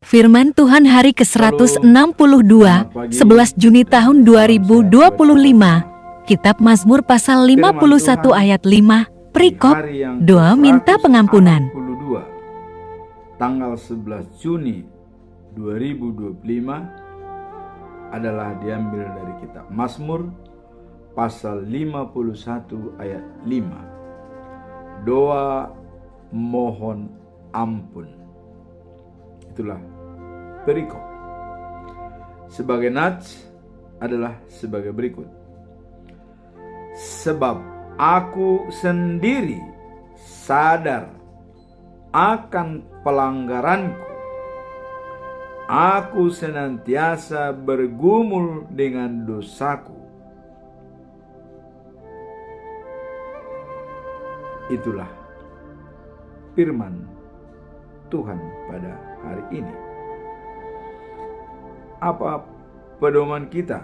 Firman Tuhan hari ke-162, 11 Juni tahun 2025. Kitab Mazmur pasal 51 ayat 5, perikop, doa minta pengampunan. Tanggal 11 Juni 2025 adalah diambil dari kitab Mazmur pasal 51 ayat 5. Doa mohon ampun. Itulah perikop. Sebagai nats adalah sebagai berikut. Sebab aku sendiri sadar akan pelanggaranku. Aku senantiasa bergumul dengan dosaku. Itulah firman Tuhan pada hari ini. Apa pedoman kita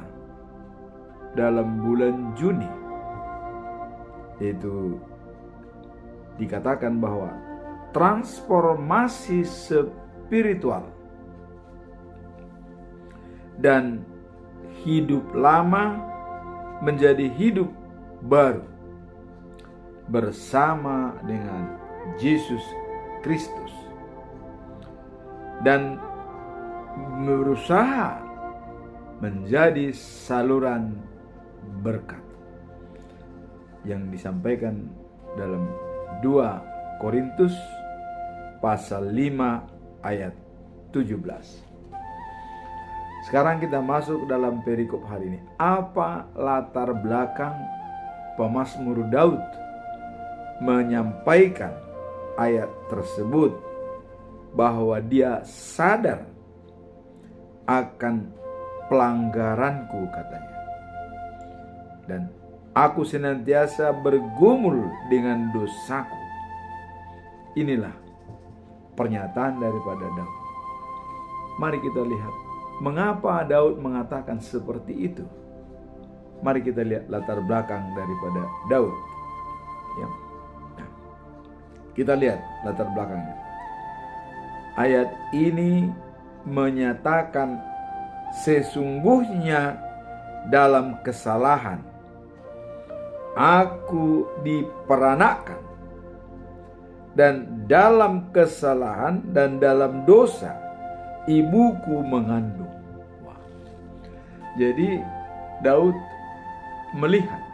dalam bulan Juni? Itu dikatakan bahwa transformasi spiritual dan hidup lama menjadi hidup baru bersama dengan Yesus Kristus, dan berusaha menjadi saluran berkat yang disampaikan dalam 2 Korintus pasal 5 ayat 17. Sekarang kita masuk dalam perikop hari ini. Apa latar belakang pemazmur Daud menyampaikan ayat tersebut, bahwa dia sadar akan pelanggaranku, katanya, dan aku senantiasa bergumul dengan dosaku. Inilah pernyataan daripada Daud. Mari kita lihat mengapa Daud mengatakan seperti itu. Mari kita lihat latar belakang daripada Daud, ya. Nah, kita lihat latar belakangnya. Ayat ini menyatakan sesungguhnya dalam kesalahan aku diperanakkan, dan dalam kesalahan dan dalam dosa ibuku mengandung. Wah. Jadi Daud melihat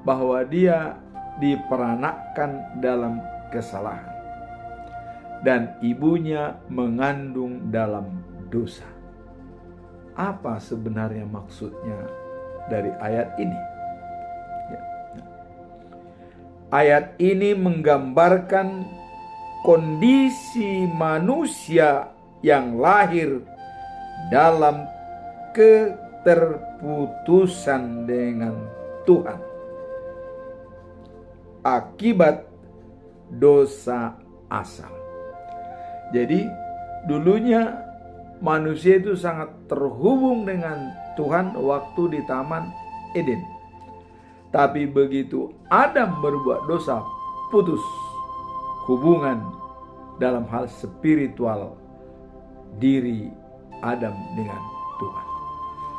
bahwa dia diperanakkan dalam kesalahan dan ibunya mengandung dalam dosa. Apa sebenarnya maksudnya dari ayat ini? Ya. Ayat ini menggambarkan kondisi manusia yang lahir dalam keterputusan dengan Tuhan akibat dosa asal. Jadi dulunya manusia itu sangat terhubung dengan Tuhan waktu di Taman Eden. Tapi begitu Adam berbuat dosa, putus hubungan dalam hal spiritual diri Adam dengan Tuhan.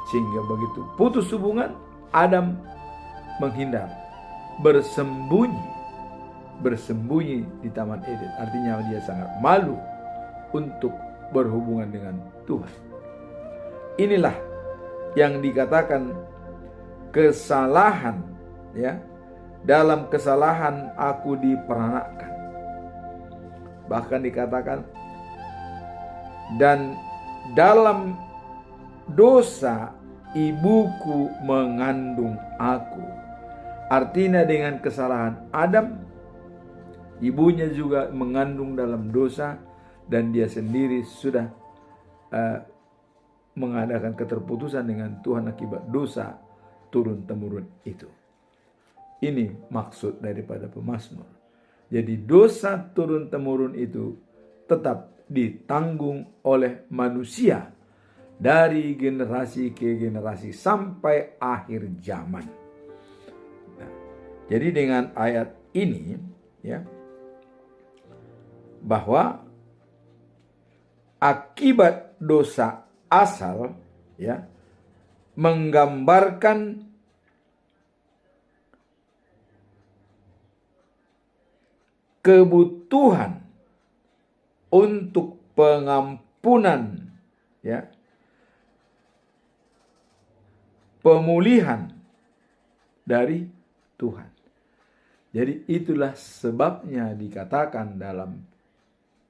Sehingga begitu putus hubungan, Adam menghindar, bersembunyi di Taman Eden. Artinya dia sangat malu untuk berhubungan dengan Tuhan. Inilah yang dikatakan kesalahan, ya. Dalam kesalahan aku diperanakkan. Bahkan dikatakan, dan dalam dosa ibuku mengandung aku. Artinya dengan kesalahan Adam, ibunya juga mengandung dalam dosa, dan dia sendiri sudah mengadakan keterputusan dengan Tuhan akibat dosa turun-temurun itu. Ini maksud daripada pemazmur. Jadi dosa turun-temurun itu tetap ditanggung oleh manusia dari generasi ke generasi sampai akhir zaman. Nah, jadi dengan ayat ini, ya, bahwa akibat dosa asal, ya, menggambarkan kebutuhan untuk pengampunan, ya, pemulihan dari Tuhan. Jadi itulah sebabnya dikatakan dalam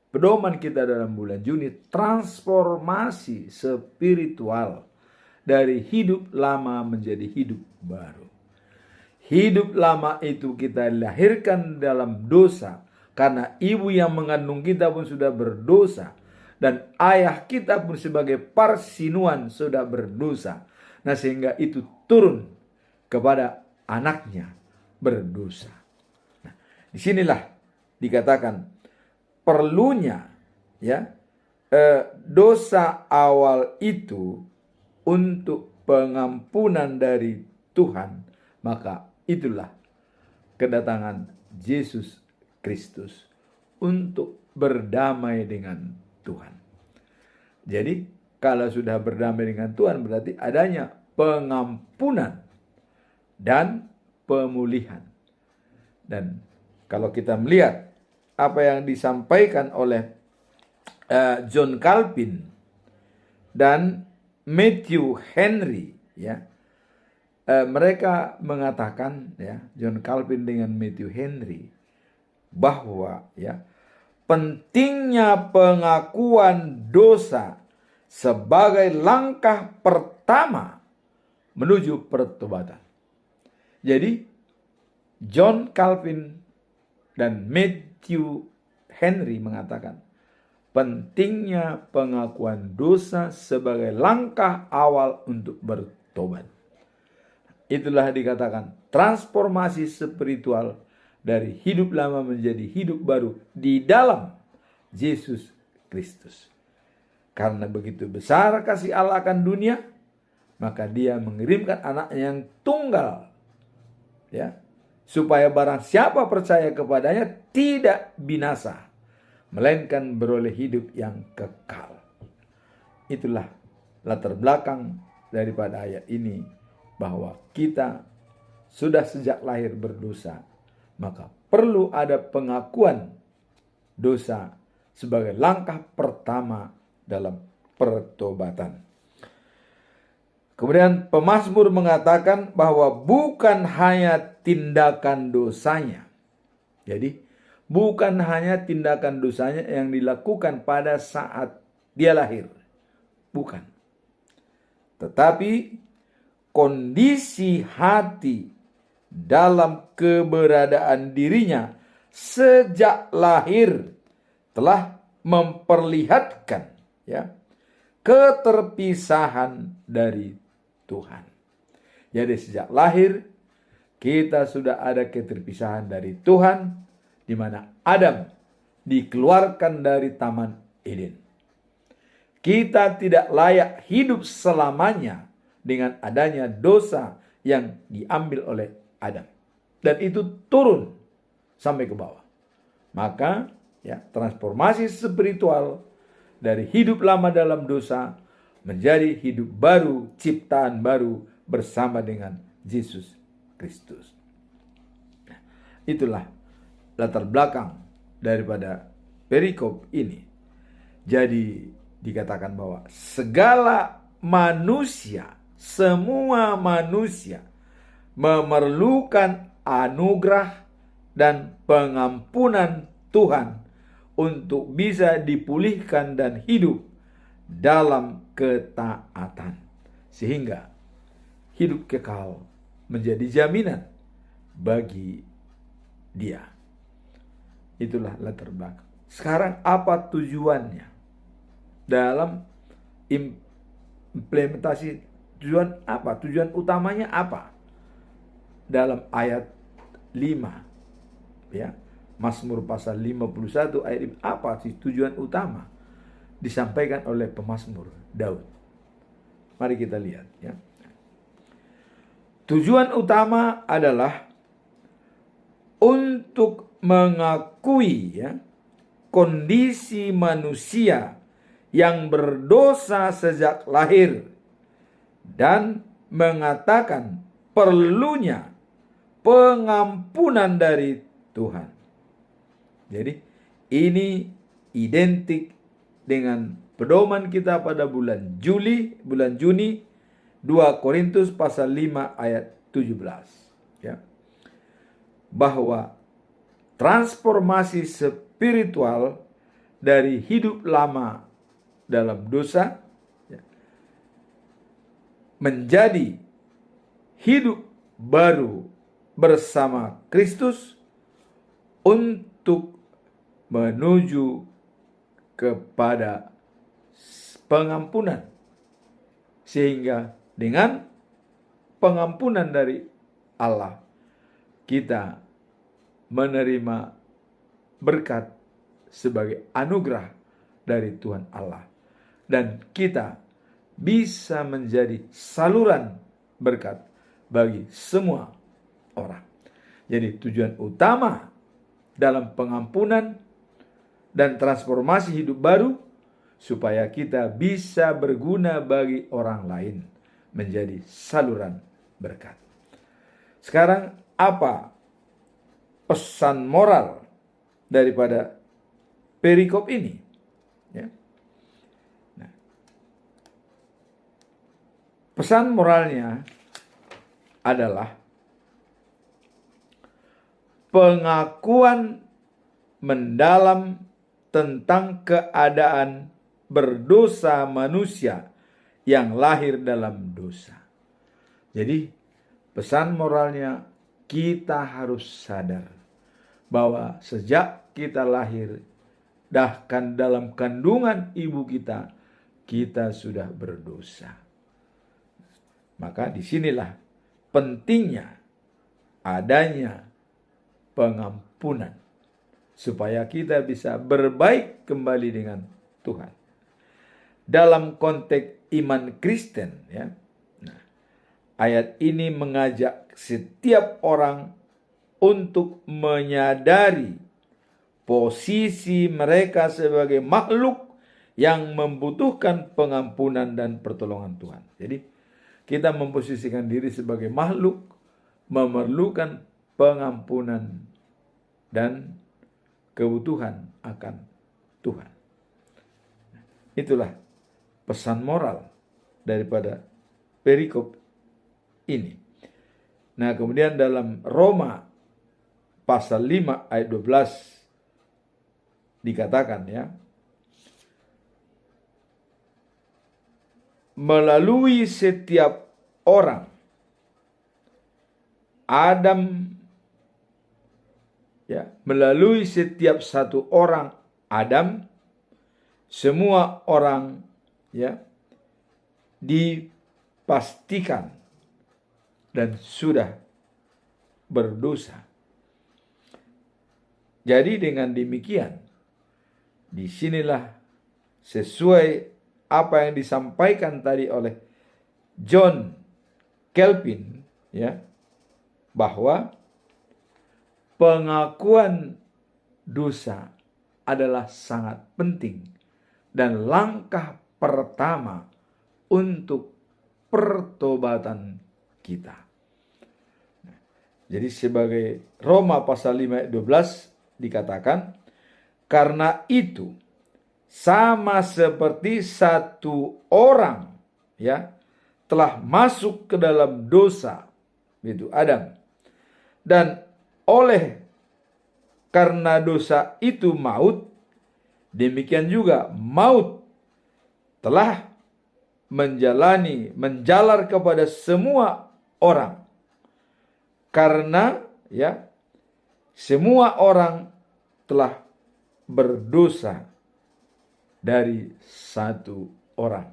pedoman kita dalam bulan Juni, transformasi spiritual dari hidup lama menjadi hidup baru. Hidup lama itu kita lahirkan dalam dosa, karena ibu yang mengandung kita pun sudah berdosa, dan ayah kita pun sebagai parsinuan sudah berdosa. Nah, sehingga itu turun kepada anaknya berdosa. Nah, disinilah dikatakan perlunya, ya, dosa awal itu untuk pengampunan dari Tuhan. Maka itulah kedatangan Yesus Kristus untuk berdamai dengan Tuhan. Jadi kalau sudah berdamai dengan Tuhan, berarti adanya pengampunan dan pemulihan. Dan kalau kita melihat apa yang disampaikan oleh John Calvin dan Matthew Henry, ya, mereka mengatakan, ya, John Calvin dengan Matthew Henry, bahwa, ya, pentingnya pengakuan dosa sebagai langkah pertama menuju pertobatan. Jadi John Calvin dan Matthew Henry mengatakan pentingnya pengakuan dosa sebagai langkah awal untuk bertobat. Itulah dikatakan transformasi spiritual dari hidup lama menjadi hidup baru di dalam Yesus Kristus. Karena begitu besar kasih Allah akan dunia, maka Dia mengirimkan anaknya yang tunggal, ya, supaya barang siapa percaya kepadanya tidak binasa, melainkan beroleh hidup yang kekal. Itulah latar belakang daripada ayat ini, bahwa kita sudah sejak lahir berdosa, maka perlu ada pengakuan dosa sebagai langkah pertama dalam pertobatan. Kemudian pemazmur mengatakan bahwa bukan hanya tindakan dosanya. Jadi bukan hanya tindakan dosanya yang dilakukan pada saat dia lahir. Bukan. Tetapi kondisi hati dalam keberadaan dirinya sejak lahir telah memperlihatkan, ya, keterpisahan dari Tuhan. Jadi sejak lahir kita sudah ada keterpisahan dari Tuhan, di mana Adam dikeluarkan dari Taman Eden. Kita tidak layak hidup selamanya dengan adanya dosa yang diambil oleh Adam. Dan itu turun sampai ke bawah. Maka, ya, transformasi spiritual dari hidup lama dalam dosa menjadi hidup baru, ciptaan baru bersama dengan Yesus Kristus. Nah, itulah latar belakang daripada perikop ini. Jadi dikatakan bahwa segala manusia, semua manusia memerlukan anugerah dan pengampunan Tuhan untuk bisa dipulihkan dan hidup dalam ketaatan, sehingga hidup kekal menjadi jaminan bagi dia. Itulah latar belakang. Sekarang apa tujuannya dalam implementasi? Tujuan apa? Tujuan utamanya apa? Dalam ayat 5, ya, Mazmur pasal 51 ayat 5, apa sih tujuan utama disampaikan oleh pemazmur Daud? Mari kita lihat, ya. Tujuan utama adalah untuk mengakui, ya, kondisi manusia yang berdosa sejak lahir dan mengatakan perlunya pengampunan dari Tuhan. Jadi ini identik dengan pedoman kita pada bulan Juni 2 Korintus pasal 5 ayat 17, ya. Bahwa transformasi spiritual dari hidup lama dalam dosa, ya, menjadi hidup baru bersama Kristus untuk menuju kepada pengampunan. Sehingga dengan pengampunan dari Allah, kita menerima berkat sebagai anugerah dari Tuhan Allah. Dan kita bisa menjadi saluran berkat bagi semua orang. Jadi tujuan utama dalam pengampunan dan transformasi hidup baru, supaya kita bisa berguna bagi orang lain, menjadi saluran berkat. Sekarang apa pesan moral daripada perikop ini? Ya. Nah, pesan moralnya adalah pengakuan mendalam tentang keadaan berdosa manusia yang lahir dalam dosa. Jadi pesan moralnya, kita harus sadar bahwa sejak kita lahir, bahkan dalam kandungan ibu kita, kita sudah berdosa. Maka disinilah pentingnya adanya pengampunan, supaya kita bisa berbaik kembali dengan Tuhan. Dalam konteks iman Kristen, ya. Nah, ayat ini mengajak setiap orang untuk menyadari posisi mereka sebagai makhluk yang membutuhkan pengampunan dan pertolongan Tuhan. Jadi kita memposisikan diri sebagai makhluk memerlukan pengampunan dan kebutuhan akan Tuhan. Itulah pesan moral daripada perikop ini. Nah, kemudian dalam Roma pasal 5 ayat 12 dikatakan, ya, melalui setiap orang Adam, ya, melalui setiap satu orang Adam, semua orang, ya, dipastikan dan sudah berdosa. Jadi dengan demikian, disinilah sesuai apa yang disampaikan tadi oleh John Calvin, ya, bahwa pengakuan dosa adalah sangat penting dan langkah pertama untuk pertobatan kita. Jadi sebagai Roma pasal 5 ayat 12 dikatakan, karena itu sama seperti satu orang, ya, telah masuk ke dalam dosa, yaitu Adam, dan oleh karena dosa itu maut, demikian juga maut telah menjalar kepada semua orang, karena, ya, semua orang telah berdosa dari satu orang,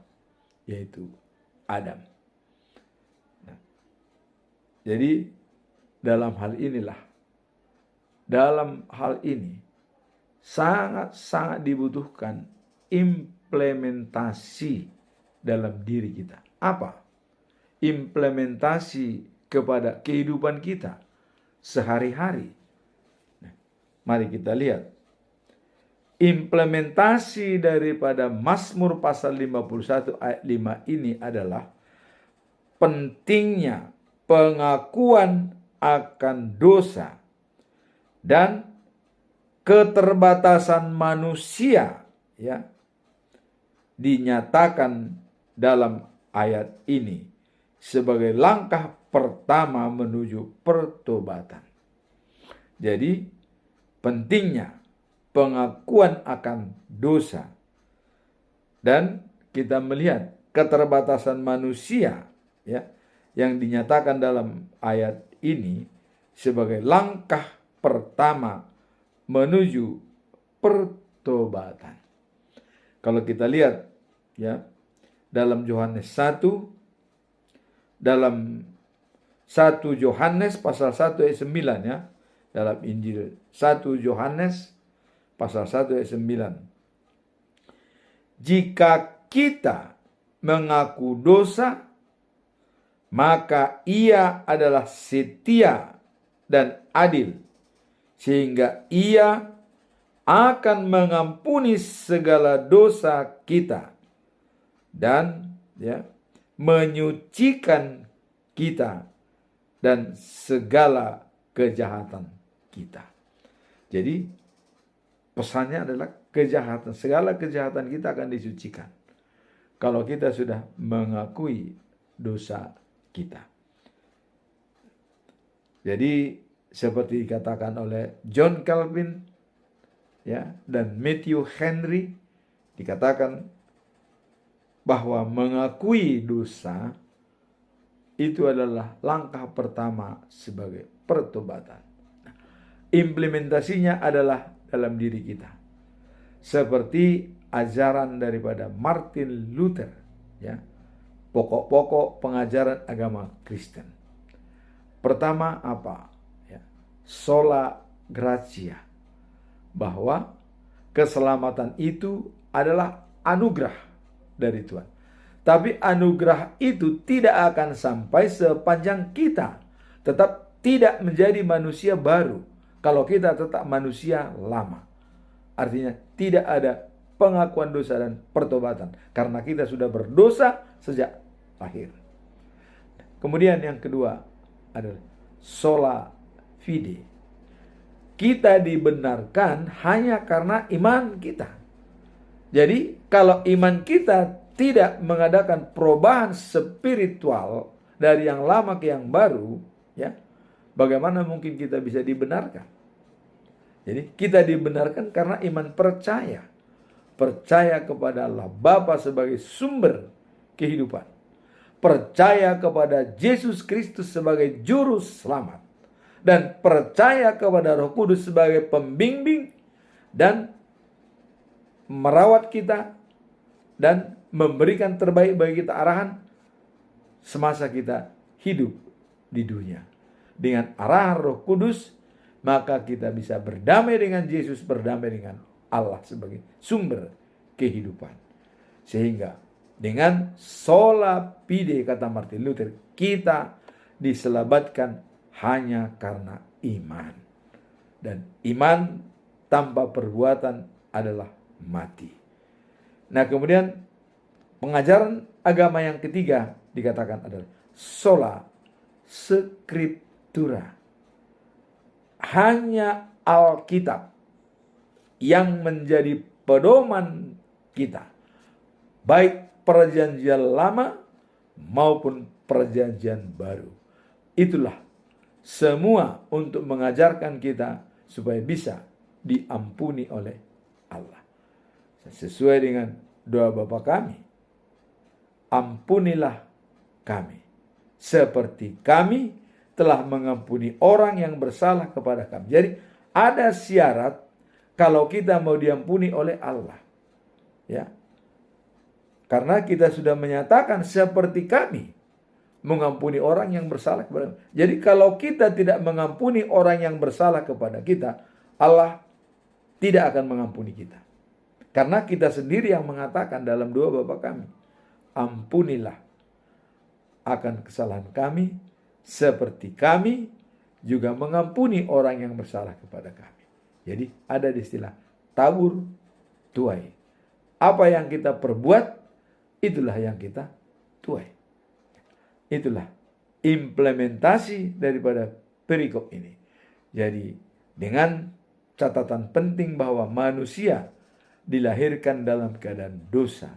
yaitu Adam. Nah, jadi dalam hal ini sangat-sangat dibutuhkan implementasi dalam diri kita. Apa? Implementasi kepada kehidupan kita sehari-hari. Nah, mari kita lihat implementasi daripada Mazmur pasal 51 ayat 5 ini adalah pentingnya pengakuan akan dosa dan keterbatasan manusia, ya, dinyatakan dalam ayat ini sebagai langkah pertama menuju pertobatan. Jadi pentingnya pengakuan akan dosa, dan kita melihat keterbatasan manusia, ya, yang dinyatakan dalam ayat ini sebagai langkah pertama menuju pertobatan. Kalau kita lihat, ya, dalam Yohanes 1, dalam 1 Yohanes pasal 1 ayat 9, ya, dalam Injil 1 Yohanes pasal 1 ayat 9. Jika kita mengaku dosa, maka Ia adalah setia dan adil, sehingga Ia akan mengampuni segala dosa kita dan, ya, menyucikan kita dan segala kejahatan kita. Jadi pesannya adalah kejahatan, segala kejahatan kita akan disucikan kalau kita sudah mengakui dosa kita. Jadi seperti dikatakan oleh John Calvin, ya, dan Matthew Henry, dikatakan bahwa mengakui dosa itu adalah langkah pertama sebagai pertobatan. Implementasinya adalah dalam diri kita, seperti ajaran daripada Martin Luther, ya, pokok-pokok pengajaran agama Kristen. Pertama apa? Ya, sola gratia, bahwa keselamatan itu adalah anugerah dari Tuhan. Tapi anugerah itu tidak akan sampai sepanjang kita tetap tidak menjadi manusia baru, kalau kita tetap manusia lama. Artinya tidak ada pengakuan dosa dan pertobatan, karena kita sudah berdosa sejak lahir. Kemudian yang kedua adalah sola fide. Kita dibenarkan hanya karena iman kita. Jadi kalau iman kita tidak mengadakan perubahan spiritual dari yang lama ke yang baru, ya, bagaimana mungkin kita bisa dibenarkan? Jadi kita dibenarkan karena iman percaya. Percaya kepada Allah Bapa sebagai sumber kehidupan. Percaya kepada Yesus Kristus sebagai juru selamat. Dan percaya kepada Roh Kudus sebagai pembimbing dan merawat kita dan memberikan terbaik bagi kita arahan semasa kita hidup di dunia. Dengan arahan Roh Kudus, maka kita bisa berdamai dengan Yesus, berdamai dengan Allah sebagai sumber kehidupan. Sehingga dengan sola fide, kata Martin Luther, kita diselamatkan hanya karena iman. Dan iman tanpa perbuatan adalah mati. Nah, kemudian pengajaran agama yang ketiga dikatakan adalah sola scriptura. Hanya Alkitab yang menjadi pedoman kita, baik perjanjian lama maupun perjanjian baru. Itulah semua untuk mengajarkan kita supaya bisa diampuni oleh Allah. Sesuai dengan doa Bapa kami, ampunilah kami seperti kami telah mengampuni orang yang bersalah kepada kami. Jadi ada syarat kalau kita mau diampuni oleh Allah, ya, karena kita sudah menyatakan seperti kami mengampuni orang yang bersalah kepada kami. Jadi kalau kita tidak mengampuni orang yang bersalah kepada kita, Allah tidak akan mengampuni kita. Karena kita sendiri yang mengatakan dalam doa Bapa kami, ampunilah akan kesalahan kami seperti kami juga mengampuni orang yang bersalah kepada kami. Jadi ada istilah tabur tuai. Apa yang kita perbuat, itulah yang kita tuai. Itulah implementasi daripada perikop ini. Jadi dengan catatan penting bahwa manusia dilahirkan dalam keadaan dosa,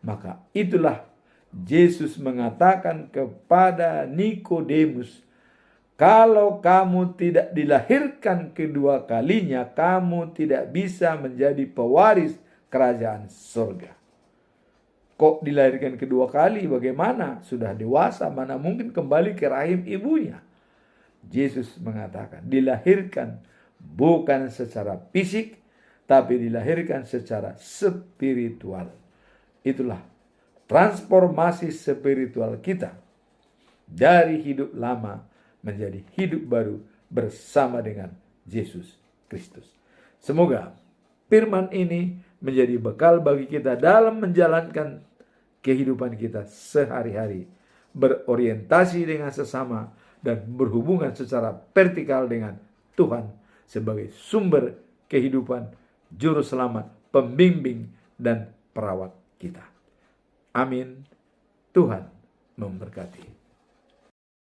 maka itulah Yesus mengatakan kepada Nikodemus, kalau kamu tidak dilahirkan kedua kalinya, kamu tidak bisa menjadi pewaris kerajaan surga. Kok dilahirkan kedua kali? Bagaimana? Sudah dewasa, mana mungkin kembali ke rahim ibunya? Yesus mengatakan, dilahirkan bukan secara fisik, tapi dilahirkan secara spiritual. Itulah transformasi spiritual kita dari hidup lama menjadi hidup baru bersama dengan Yesus Kristus. Semoga firman ini menjadi bekal bagi kita dalam menjalankan kehidupan kita sehari-hari, berorientasi dengan sesama dan berhubungan secara vertikal dengan Tuhan sebagai sumber kehidupan, juru selamat, pembimbing, dan perawat kita. Amin. Tuhan memberkati.